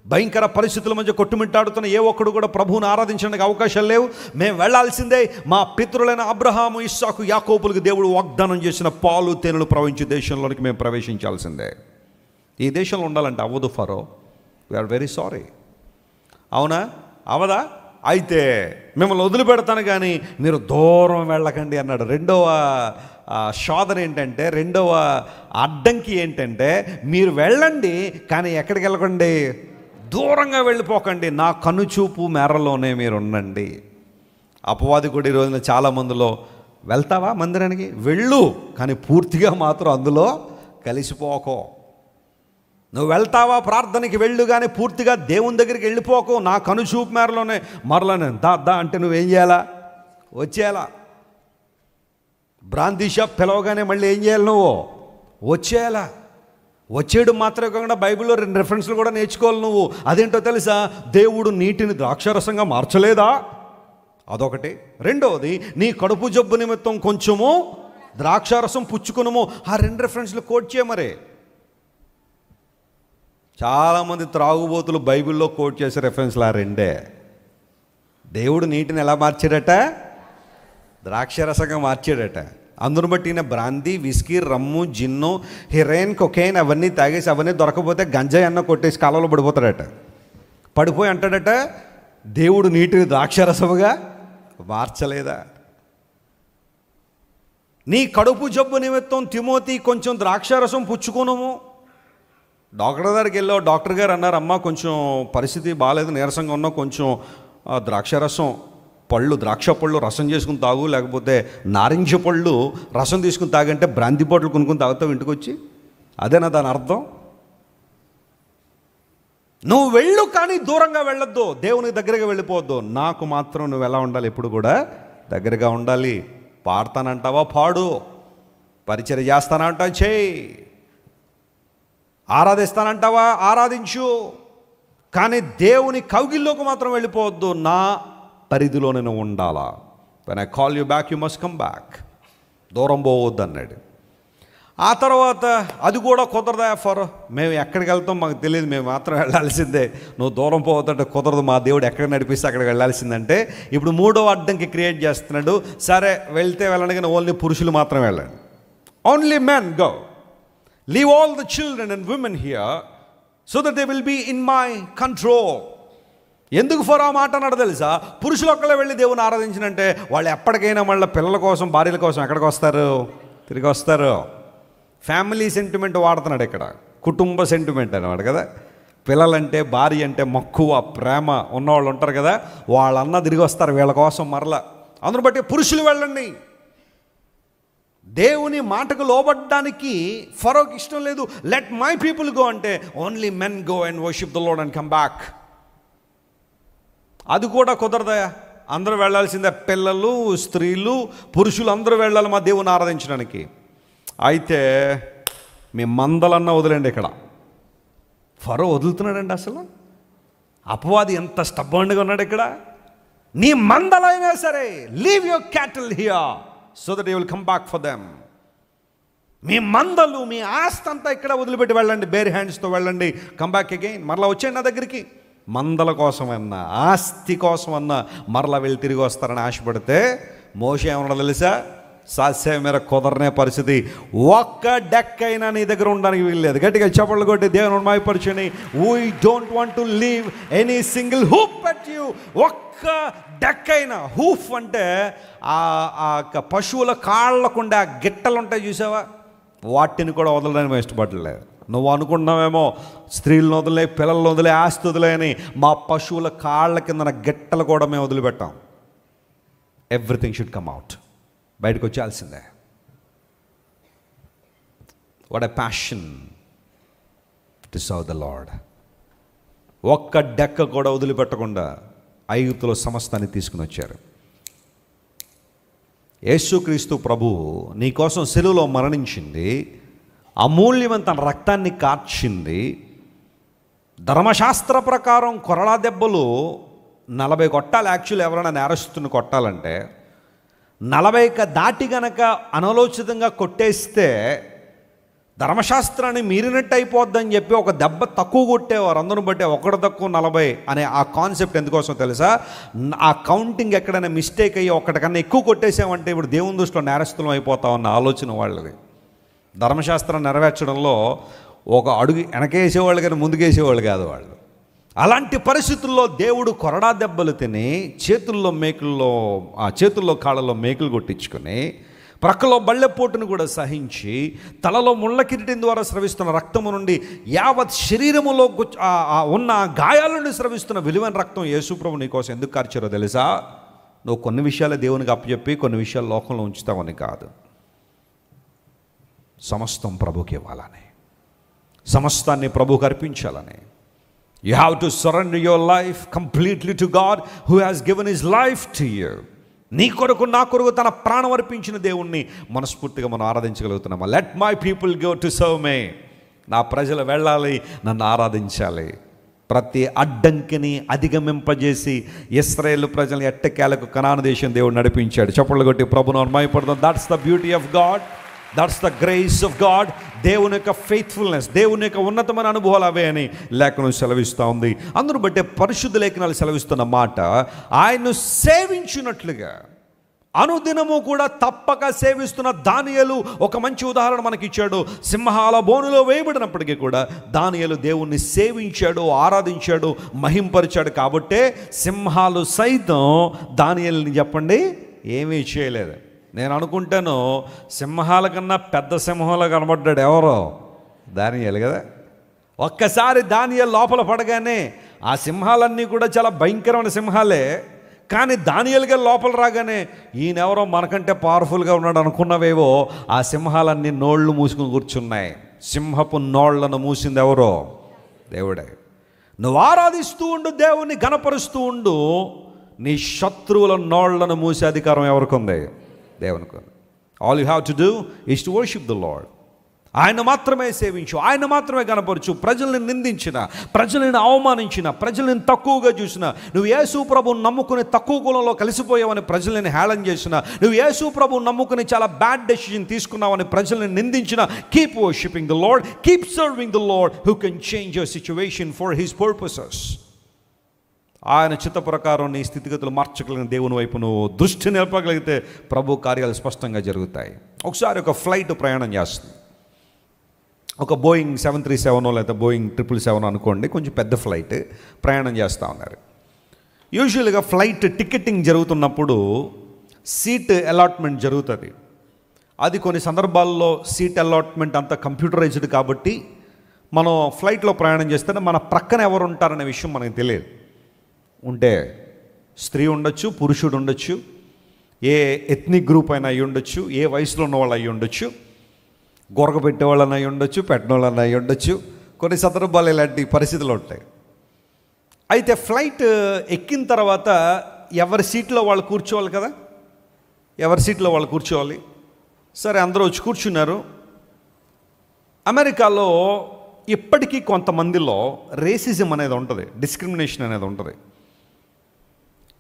భయంకర పరిస్థితుల మధ్య కొట్టుమిట్టాడుతున్న ఏ ఒక్కడు కూడా ప్రభువుని ఆరాధించడానికి అవకాశాలు లేవు. మేము వెళ్లాల్సిందే మా పితరులైన అబ్రహాము, ఇస్సాకు, యాకోబులకు దేవుడు వాగ్దానం చేసిన పాలు తేనెలు ప్రవహించే దేశంలోనికి మేము ప్రవేశించాల్సిందే. ఈ దేశంలో ఉండాలంటే అవ్వదు ఫరో. We are very sorry. అవునా? అవదా? అయితే మిమ్మల్ని వదిలిపెడతాను కానీ మీరు దూరం వెళ్ళకండి అన్నాడు. రెండవ శోధన ఏంటంటే, రెండవ అడ్డంకి ఏంటంటే, మీరు వెళ్ళండి కానీ ఎక్కడికి వెళ్ళకండి, దూరంగా వెళ్ళిపోకండి, నా కనుచూపు మేరలోనే మీరు ఉండండి. అపవాది కూడా ఈ రోజున చాలామందిలో, వెళ్తావా మందిరానికి, వెళ్ళు కానీ పూర్తిగా మాత్రం అందులో కలిసిపోకో. నువ్వు వెళ్తావా ప్రార్థనకి, వెళ్ళు కానీ పూర్తిగా దేవుని దగ్గరికి వెళ్ళిపోకు, నా కనుచూపు మేరలోనే మరలనే దా అంటే నువ్వేం చేయాలా, వచ్చేయాలా. బ్రాందీ షాప్ పిలవగానే మళ్ళీ ఏం చేయాలి, నువ్వు వచ్చేయాలా. వచ్చేయడం మాత్రమే కాకుండా బైబిల్లో 2 రెఫరెన్స్లు కూడా నేర్చుకోవాలి నువ్వు. అదేంటో తెలుసా? దేవుడు నీటిని ద్రాక్షారసంగా మార్చలేదా, అదొకటి. రెండవది, నీ కడుపు జబ్బు నిమిత్తం కొంచెము ద్రాక్షారసం పుచ్చుకునము. ఆ 2 రెఫరెన్స్లు కోట్ చేయమరే. చాలామంది త్రాగుబోతులు బైబిల్లో కోట్ చేసే రెఫరెన్స్లు ఆ 2. దేవుడు నీటిని ఎలా మార్చాడట, ద్రాక్షరసంగా మార్చాడట. అందును బట్టి ఈయన బ్రాందీ, విస్కీ, రమ్ము, జిన్ను, హెరోయిన్, కొకైన్ అవన్నీ తాగేసి అవన్నీ దొరకపోతే గంజాయి అన్న కొట్టేసి కాలంలో పడిపోతాడట. పడిపోయి అంటాడట, దేవుడు నీటిని ద్రాక్షరసముగా మార్చలేదా. నీ కడుపు జబ్బు నిమిత్తం తిమోతి కొంచెం ద్రాక్షారసం పుచ్చుకోనము. డాక్టర్ దగ్గరికి వెళ్ళావు, డాక్టర్ గారు అన్నారు, అమ్మ కొంచెం పరిస్థితి బాగాలేదు, నీరసంగా ఉన్నావు, కొంచెం ద్రాక్షారసం ద్రాక్ష పళ్ళు రసం చేసుకుని తాగు, లేకపోతే నారింజ పళ్ళు రసం తీసుకుని తాగంటే బ్రాంతి బాటిల్ కొనుక్కుని తాగుతావు ఇంటికి వచ్చి. అదేనా దాని అర్థం? నువ్వు వెళ్ళు కానీ దూరంగా వెళ్ళొద్దు, దేవునికి దగ్గరగా వెళ్ళిపోవద్దు. నాకు మాత్రం నువ్వు ఎలా ఉండాలి, ఎప్పుడు కూడా దగ్గరగా ఉండాలి. పాడతానంటావా పాడు, పరిచర్య చేస్తానంటా చేయి, ఆరాధిస్తానంటావా ఆరాధించు, కానీ దేవుని కౌగిల్లోకి మాత్రం వెళ్ళిపోవద్దు. నా పరిధిలోనే నువ్వు ఉండాలా. When I call you back you must come back. దూరం పోవద్దు అన్నాడు. ఆ తర్వాత అది కూడా కుదరదా, మేము ఎక్కడికి వెళ్తాం మాకు తెలియదు, మేము మాత్రం వెళ్ళాల్సిందే, నువ్వు దూరం పోవద్దంటే కుదరదు, మా దేవుడు ఎక్కడ నడిపిస్తే అక్కడికి వెళ్ళాల్సిందంటే ఇప్పుడు 3వ అడ్డంకి క్రియేట్ చేస్తున్నాడు. సరే వెళ్తే వెళ్ళండి కానీ ఓన్లీ పురుషులు మాత్రం వెళ్ళండి. Only men go. Leave all the children and women here so that they will be in my control. ఎందుకు ఆ మాట అన్నాడు తెలుసా? పురుషులు ఒక్కళ్ళే వెళ్ళి దేవుని ఆరాధించినంటే వాళ్ళు ఎప్పటికైనా మళ్ళీ పిల్లల కోసం భార్యల కోసం ఎక్కడికి వస్తారు, తిరిగి వస్తారు. ఫ్యామిలీ సెంటిమెంట్ వాడుతున్నాడు ఇక్కడ, కుటుంబ సెంటిమెంట్ అన్నమాట కదా. పిల్లలంటే భార్య అంటే మక్కువ ప్రేమ ఉన్నవాళ్ళు ఉంటారు కదా, వాళ్ళన్న తిరిగి వస్తారు వీళ్ళ కోసం మరలా. అందును బట్టి పురుషులు వెళ్ళండి. దేవుని మాటకు లోబడ్డానికి ఫరోకి ఇష్టం లేదు. లెట్ మై పీపుల్ గో అంటే only men go and worship the lord and come back. అది కూడా కుదరదా, అందరూ వెళ్ళాల్సిందే, పిల్లలు, స్త్రీలు, పురుషులు అందరూ వెళ్ళాలి మా దేవుని ఆరాధించడానికి. అయితే మీ మందలన్నా వదిలేండి. ఇక్కడ ఫరో వదులుతున్నాడండి. అసలు అపవాది ఎంత స్టబ్బర్న్గా ఉన్నాడు ఇక్కడ. నీ మందలైనా సరే leave your cattle here so that you will come back for them. మీ మందలు, మీ ఆస్తి అంతా ఇక్కడ వదిలిపెట్టి వెళ్ళండి, బేర్ హ్యాండ్స్తో వెళ్ళండి, కమ్ బ్యాక్ అగైన్. మరలా వచ్చేయండి నా దగ్గరికి. మందల కోసమన్నా ఆస్తి కోసమన్నా మరలా వెళ్ళి తిరిగి వస్తారని ఆశపడితే మోషే ఏమన్నా తెలుసా? సాస్య మేర కుదరనే పరిస్థితి. ఒక్క డెక్ అయినా నీ దగ్గర ఉండడానికి వీల్లేదు. గట్టిగా చప్పట్లు కొట్టి దేవుని మహిమపరచండి. We don't want to leave any single hoof at you. ఒక్క డెక్ అయినా, హూఫ్ అంటే ఆ పశువుల కాళ్ళకుండే ఆ గిట్టలు ఉంటాయి చూసావా, వాటిని కూడా వదలడానికి ఇష్టపడలేదు. నువ్వు అనుకుంటున్నావేమో స్త్రీలను వదిలే, పిల్లలను వదిలే, ఆస్తి వదిలే అని. మా పశువుల కాళ్ళ కింద గిట్టలు కూడా మేము వదిలిపెట్టాం. ఎవ్రీథింగ్ షుడ్ కమ్ అవుట్, బయటకు వచ్చేయాల్సిందే. What a passion to serve the Lord. ఒక్క డెక్క కూడా వదిలిపెట్టకుండా ఐగుప్తులో సమస్తాన్ని తీసుకుని వచ్చారు. యేసుక్రీస్తు ప్రభువు నీకోసం శిలువలో మరణించింది, అమూల్యమైన తన రక్తాన్ని కార్చింది. ధర్మశాస్త్ర ప్రకారం కొరడా దెబ్బలు 40 కొట్టాలి. యాక్చువల్లీ ఎవరైనా నేరస్తుని కొట్టాలంటే 40 దాటి గనక అనాలోచితంగా కొట్టేస్తే ధర్మశాస్త్రాన్ని మీరినట్టు అయిపోద్దని చెప్పి ఒక దెబ్బ తక్కువ కొట్టేవారు. అందరూ బట్టే ఒకటి తక్కువ 40 అనే ఆ కాన్సెప్ట్ ఎందుకోసం తెలుసా? ఆ కౌంటింగ్ ఎక్కడైనా మిస్టేక్ అయ్యి ఒకటికన్నా ఎక్కువ కొట్టేసామంటే ఇప్పుడు దేవుని దృష్టిలో నేరస్తులం అయిపోతామన్న ఆలోచన వాళ్ళది. ధర్మశాస్త్రం నెరవేర్చడంలో ఒక అడుగు వెనకేసేవాళ్ళు కానీ ముందుకేసేవాళ్ళు కాదు వాళ్ళు. అలాంటి పరిస్థితుల్లో దేవుడు కొరడా దెబ్బలు తిని చేతుల్లో కాళ్ళలో మేకులు కొట్టించుకొని ప్రక్కలో బళ్ళెపోటును కూడా సహించి తలలో ముళ్ళ కిరీటం ద్వారా స్రవిస్తున్న రక్తము నుండి యావత్ శరీరములో ఉన్న గాయాల నుండి స్రవిస్తున్న విలువైన రక్తం యేసుప్రభు నీ కోసం ఎందుకు కార్చారో తెలుసా? నువ్వు కొన్ని విషయాలు దేవునికి అప్పచెప్పి కొన్ని విషయాలు లోకంలో ఉంచుతావని కాదు, సమస్తం ప్రభుకి ఇవ్వాలని, సమస్తాన్ని ప్రభుకి అర్పించాలని. You have to surrender your life completely to God who has given his life to you. నీ కొరకు నా కొరకు తన ప్రాణం అర్పించిన దేవుణ్ణి మనస్ఫూర్తిగా మనం ఆరాధించగలుగుతున్నామా? Let my people go to serve me. నా ప్రజలు వెళ్ళాలి, నన్ను ఆరాధించాలి. ప్రతి అడ్డంకిని అధిగమింపజేసి ఇశ్రాయేలు ప్రజలు ఎట్టకేలకు కనాను దేశం దేవుడు నడిపించాడు. చప్పట్లు కొట్టి ప్రభువును మహిమపడదాం. That's the beauty of God, that's the grace of God. దేవుని యొక్క ఫెయిత్ఫుల్నెస్, దేవుని యొక్క ఉన్నతమైన అనుభవాలు అవే అని లేఖనం సెలవిస్తూ ఉంది. అందును బట్టే పరిశుద్ధ లేఖనాలు సెలవిస్తున్న మాట, ఆయన్ను సేవించినట్లుగా అనుదినము కూడా తప్పక సేవిస్తున్న దానియేలు ఒక మంచి ఉదాహరణ మనకి ఇచ్చాడు. సింహాల బోనులో వేయబడినప్పటికీ కూడా దానియేలు దేవుణ్ణి సేవించాడు, ఆరాధించాడు, మహింపరిచాడు. కాబట్టే సింహాలు సైతం దానియేలుని చెప్పండి ఏమీ చేయలేదు. నేను అనుకుంటాను సింహాల కన్నా పెద్ద సింహంలో కనబడ్డాడు ఎవరో? దానియేలు కదా. ఒక్కసారి దానియేలు లోపల పడగానే ఆ సింహాలన్నీ కూడా చాలా భయంకరమైన సింహాలే, కానీ దానియేలు గారు లోపల రాగానే ఈయనెవరో మనకంటే పవర్ఫుల్గా ఉన్నాడు అనుకున్నవేవో ఆ సింహాలన్నీ నోళ్ళు మూసుకుని కూర్చున్నాయి. సింహపు నోళ్లను మూసింది ఎవరో? దేవుడే. నువ్వు ఆరాధిస్తూ ఉండు, దేవుణ్ణి గణపరుస్తూ ఉండు, నీ శత్రువుల నోళ్లను మూసే అధికారం ఎవరికి ఉంది? దేవునికి. All you have to do is to worship the lord. ఆయన మాత్రమే సేవించు, ఆయన మాత్రమే కనపరచు. ప్రజల్ని నిందించిన, ప్రజలను అవమానించిన, ప్రజలను తక్కువగా చూసిన, నువ్వు యేసు ప్రభువుని నమ్ముకుని తక్కువ కులంలో కలిసిపోయావని ప్రజలను హేళన చేసిన, నువ్వు యేసు ప్రభువుని నమ్ముకుని చాలా బ్యాడ్ డెసిషన్ తీసుకున్నావని ప్రజల్ని నిందించిన, keep worshipping the Lord, keep serving the Lord who can change your situation for his purposes. ఆయన చిత్త ప్రకారం నీ స్థితిగతులు మార్చగలిగిన దేవుని వైపు నువ్వు దృష్టి నిలపగలిగితే ప్రభు కార్యాలు స్పష్టంగా జరుగుతాయి. ఒకసారి ఒక ఫ్లైట్ ప్రయాణం చేస్తుంది, ఒక బోయింగ్ 737 లేదా బోయింగ్ 777 అనుకోండి, కొంచెం పెద్ద ఫ్లైట్ ప్రయాణం చేస్తూ ఉన్నారు. యూజువల్గా ఫ్లైట్ టికెటింగ్ జరుగుతున్నప్పుడు సీట్ అలాట్మెంట్ జరుగుతుంది. అది కొన్ని సందర్భాల్లో సీట్ అలాట్మెంట్ అంతా కంప్యూటరైజ్డ్ కాబట్టి మనం ఫ్లైట్లో ప్రయాణం చేస్తే మన ప్రక్కన ఎవరు ఉంటారనే విషయం మనకు తెలియదు. ఉంటే స్త్రీ ఉండొచ్చు, పురుషుడు ఉండొచ్చు, ఏ ఎథ్నిక్ గ్రూప్ అయినా అయ్యి ఉండొచ్చు, ఏ వయసులో ఉన్న వాళ్ళు అయ్యి ఉండొచ్చు, గొరగ పెట్టేవాళ్ళని అయ్యి ఉండొచ్చు, పెట్టిన వాళ్ళని అయ్యి ఉండొచ్చు. కొన్ని సందర్భాలు ఇలాంటి పరిస్థితులు ఉంటాయి. అయితే ఫ్లైట్ ఎక్కిన తర్వాత ఎవరి సీట్లో వాళ్ళు కూర్చోవాలి కదా, ఎవరి సీట్లో వాళ్ళు కూర్చోవాలి. సరే, అందరూ వచ్చి కూర్చున్నారు. అమెరికాలో ఇప్పటికీ కొంతమందిలో రేసిజం అనేది ఉంటుంది, డిస్క్రిమినేషన్ అనేది ఉంటుంది.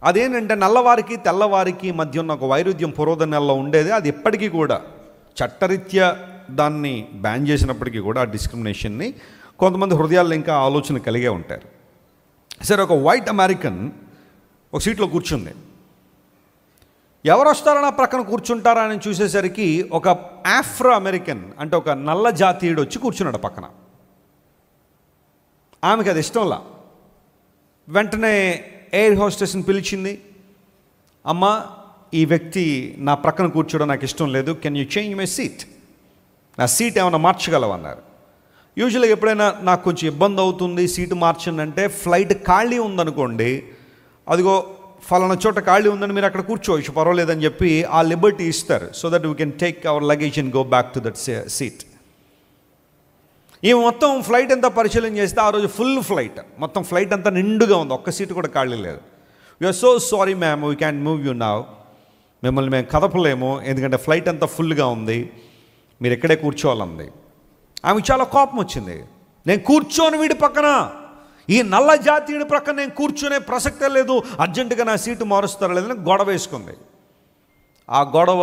అదేంటంటే నల్లవారికి తెల్లవారికి మధ్య ఉన్న ఒక వైరుధ్యం పూర్వద నెలలో ఉండేది. అది ఎప్పటికీ కూడా చట్టరీత్యా దాన్ని బ్యాన్ చేసినప్పటికీ కూడా ఆ డిస్క్రిమినేషన్ని కొంతమంది హృదయాల్లో ఇంకా ఆలోచన కలిగే ఉంటారు. సరే, ఒక వైట్ అమెరికన్ ఒక సీట్లో కూర్చుంది. ఎవరు వస్తారో నా ప్రక్కన కూర్చుంటారా అని చూసేసరికి ఒక ఆఫ్రో అమెరికన్ అంటే ఒక నల్ల జాతీయుడు వచ్చి కూర్చున్నాడు పక్కన. ఆమెకి అది ఇష్టంలా. వెంటనే ఎయిర్ హోస్టెస్ని పిలిచింది. అమ్మ, ఈ వ్యక్తి నా ప్రక్కన కూర్చోవడం నాకు ఇష్టం లేదు, can you change my seat, నా సీట్ ఏమైనా మార్చగలవన్నారు. యూజువల్గా ఎప్పుడైనా నాకు కొంచెం ఇబ్బంది అవుతుంది సీటు మార్చండి అంటే, ఫ్లైట్ ఖాళీ ఉందనుకోండి, అదిగో ఫలానా చోట ఖాళీ ఉందని మీరు అక్కడ కూర్చోవచ్చు పర్వాలేదని చెప్పి ఆ లిబర్టీ ఇస్తారు, so that we can take our luggage and go back to that seat. ఈ మొత్తం ఫ్లైట్ అంతా పరిశీలన చేస్తే ఆ రోజు ఫుల్ ఫ్లైట్, మొత్తం ఫ్లైట్ అంతా నిండుగా ఉంది, ఒక్క సీటు కూడా ఖాళీ లేదు. You're so sorry ma'am, we can move you now, మిమ్మల్ని మేము కదపలేము ఎందుకంటే ఫ్లైట్ అంతా ఫుల్గా ఉంది, మీరు ఎక్కడే కూర్చోవాలంది. ఆమెకు చాలా కోపం వచ్చింది. నేను కూర్చోని వీడి పక్కన, ఈ నల్ల జాతీయుడి ప్రక్కన నేను కూర్చునే ప్రసక్తే లేదు, అర్జెంటుగా నా సీటు మారుస్తారా లేదని గొడవ వేసుకుంది. ఆ గొడవ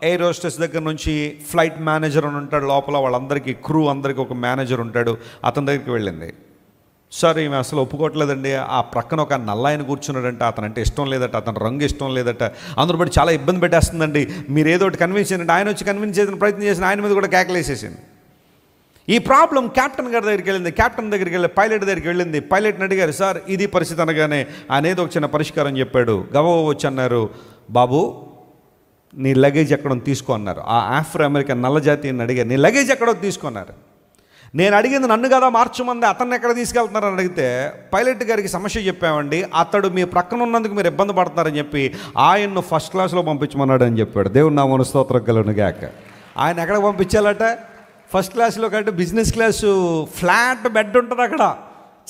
ఎయిర్ హోస్టెస్ దగ్గర నుంచి ఫ్లైట్ మేనేజర్ అని ఉంటాడు లోపల, వాళ్ళందరికీ క్రూ అందరికీ ఒక మేనేజర్ ఉంటాడు, అతని దగ్గరికి వెళ్ళింది. సార్, ఈమె అసలు ఒప్పుకోవట్లేదండి, ఆ ప్రక్కన ఒక నల్లాయన కూర్చున్నాడంట, అతనంటే ఇష్టం లేదట, అతని రంగు ఇష్టం లేదట, అందరూ బట్టి చాలా ఇబ్బంది పెట్టేస్తుందండి, మీరు ఏదో ఒకటి కన్విన్స్ చేయండి. ఆయన వచ్చి కన్విన్స్ చేసిన ప్రయత్నం చేసిన ఆయన మీద కూడా కేకలేసేసింది. ఈ ప్రాబ్లం క్యాప్టెన్ గారి దగ్గరికి వెళ్ళింది. క్యాప్టెన్ దగ్గరికి వెళ్ళి పైలట్ దగ్గరికి వెళ్ళింది. పైలట్ని అడిగారు, సార్ ఇది పరిస్థితి అనగానే ఆయన ఏదో ఒక చిన్న పరిష్కారం చెప్పాడు. గబగబా వచ్చి అన్నారు, బాబు నీ లగేజ్ ఎక్కడో తీసుకో అన్నారు. ఆ ఆఫ్రో అమెరికన్ నల్లజాతిని అడిగారు, నీ లగేజ్ ఎక్కడో తీసుకున్నారు. నేను అడిగింది నన్ను కదా మార్చమంది, అతన్ని ఎక్కడ తీసుకెళ్తున్నారని అడిగితే పైలట్ గారికి సమస్య చెప్పామండి, అతడు మీ ప్రక్కన ఉన్నందుకు మీరు ఇబ్బంది పడుతున్నారని చెప్పి ఆయన్ను ఫస్ట్ క్లాస్లో పంపించమన్నాడు అని చెప్పాడు. దేవుడు నామమున స్తోత్రం కలుగును గాక. ఆయన ఎక్కడ పంపించాలట? ఫస్ట్ క్లాస్లో కంటే బిజినెస్ క్లాసు ఫ్లాట్ బెడ్ ఉంటుంది, అక్కడ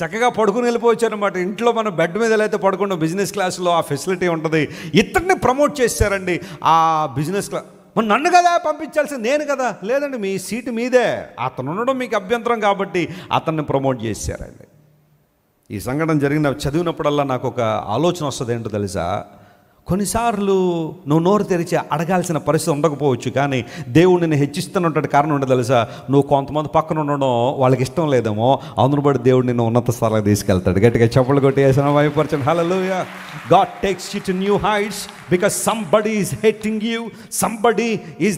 చక్కగా పడుకుని వెళ్ళిపోవచ్చు అనమాట. ఇంట్లో మనం బెడ్ మీద ఎలా అయితే పడుకుంటాం, బిజినెస్ క్లాస్లో ఆ ఫెసిలిటీ ఉంటుంది. ఇతన్ని ప్రమోట్ చేశారండి ఆ బిజినెస్ క్లాస్. మరి నన్ను కదా పంపించాల్సింది, నేను కదా. లేదండి, మీ సీటు మీదే, అతను ఉండడం మీకు అభ్యంతరం కాబట్టి అతన్ని ప్రమోట్ చేశారండి. ఈ సంఘటన జరిగిన చదివినప్పుడల్లా నాకు ఒక ఆలోచన వస్తుంది. ఏంటో తెలుసా, కొన్నిసార్లు నువ్వు నోరు తెరిచి అడగాల్సిన పరిస్థితి ఉండకపోవచ్చు, కానీ దేవుడు నిన్ను హెచ్చిస్తున్నటువంటి కారణం ఉండదు తెలుసా. నువ్వు కొంతమంది పక్కన ఉండడం వాళ్ళకి ఇష్టం లేదేమో, అందును బట్టి దేవుడు నిన్ను ఉన్నత స్థలానికి తీసుకెళ్తాడు. గట్టిగా చప్పట్లు కొట్టేసిన వైపర్చండి. హల్లెలూయా. God takes you to new heights because somebody is hating you, somebody is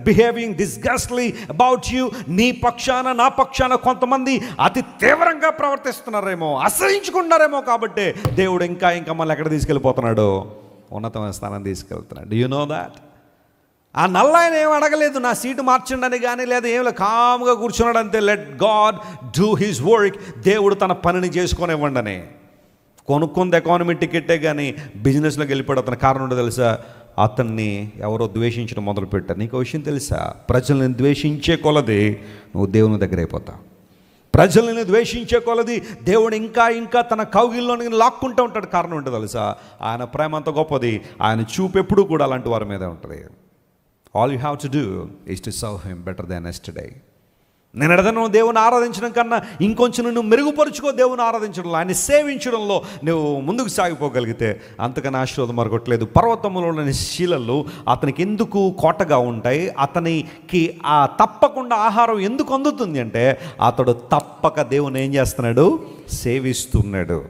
behaving disgustly about you. నీ పక్షాన నా పక్షాన కొంతమంది అతి తీవ్రంగా ప్రవర్తిస్తున్నారేమో, అసహించుకుంటున్నారేమో, కాబట్టి దేవుడు ఇంకా ఇంకా మళ్ళీ ఎక్కడ తీసుకెళ్ళిపోతున్నాడు? ఉన్నతమైన స్థానం తీసుకెళ్తున్నాడు. You know that. ఆ నల్ల ఆయన ఏం అడగలేదు, నా సీటు మార్చండి అని కానీ, లేదా ఏం కామ్గా కూర్చున్నాడు అంతే. Let God do his work. దేవుడు తన పనిని చేసుకొని అని. కొనుక్కుంది ఎకానమీ టికెట్టే కానీ బిజినెస్లోకి వెళ్ళిపోయాడు. అతని కారణం ఉండదు తెలుసా, అతన్ని ఎవరో ద్వేషించడం మొదలుపెట్టారు. నీకు విషయం తెలుసా, ప్రజల్ని ద్వేషించే కొలది నువ్వు దేవుని దగ్గర అయిపోతావు. ప్రజల్ని ద్వేషించే కొలది దేవుడు ఇంకా ఇంకా తన కౌగిల్లోని లాక్కుంటూ ఉంటాడు. కారణం ఉంటుంది తెలుసా, ఆయన ప్రేమ అంత గొప్పది, ఆయన చూపు ఎప్పుడూ కూడా అలాంటి వారి మీదే ఉంటుంది. All you have to do is to serve him better then yesterday. నేను అడగను దేవుని ఆరాధించడం కన్నా ఇంకొంచెం నువ్వు మెరుగుపరుచుకో దేవుని ఆరాధించడంలో, ఆయన సేవించడంలో నువ్వు ముందుకు సాగిపోగలిగితే అంతకన్నా ఆశీర్వాదం మరొకట్లేదు. పర్వతములోని శిలలు అతనికి ఎందుకు కోటగా ఉంటాయి? అతనికి ఆ తప్పకుండా ఆహారం ఎందుకు అందుతుంది అంటే అతడు తప్పక దేవుని ఏం చేస్తున్నాడు? సేవిస్తున్నాడు.